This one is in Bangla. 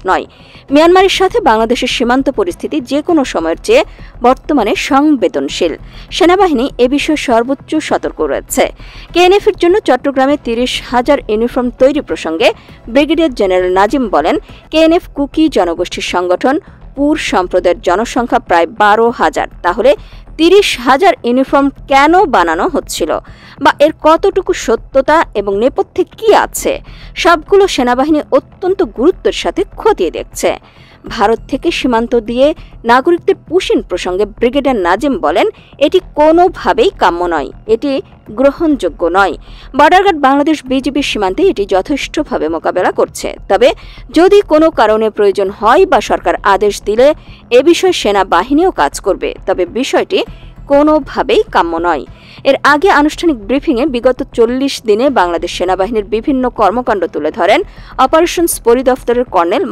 নয়। মিয়ানমারের সাথে বাংলাদেশের সীমান্ত পরিস্থিতি যে কোনো সময়ের চেয়ে বর্তমানে সংবেদনশীল। সেনাবাহিনী এ বিষয়ে সর্বোচ্চ সতর্ক রয়েছে। কেএনএফ-এর জন্য চট্টগ্রামে 30,000 ইউনিফর্ম তৈরি প্রসঙ্গে ব্রিগেডিয়ার জেনারেল নাজিম বলেন, কেএনএফ কুকি জনগোষ্ঠীর সংগঠন, পুর সম্প্রদায়ের জনসংখ্যা প্রায় 12,000। তাহলে 30,000 ইউনিফর্ম কেন বানানো হচ্ছিল বা এর কতটুকু সত্যতা এবং নেপথ্যে কি আছে, সবগুলো সেনাবাহিনী অত্যন্ত গুরুত্বের সাথে খতিয়ে দেখছে। ভারত থেকে সীমান্ত দিয়ে নাগরিকদের পুশিন প্রসঙ্গে ব্রিগেডিয়ার নাজিম বলেন, এটি কোনোভাবেই কাম্য নয়, এটি গ্রহণযোগ্য নয়। বর্ডার গার্ড বাংলাদেশ বিজিবির সীমান্তে এটি যথেষ্টভাবে মোকাবেলা করছে। তবে যদি কোনো কারণে প্রয়োজন হয় বা সরকার আদেশ দিলে এ বিষয়ে সেনাবাহিনীও কাজ করবে, তবে বিষয়টি কোনোভাবেই কাম্য নয়। এর আগে আনুষ্ঠানিক ব্রিফিংয়ে বিগত 40 দিনে বাংলাদেশ সেনাবাহিনীর বিভিন্ন কর্মকাণ্ড তুলে ধরেন অপারেশনস পরিদপ্তরের কর্নেল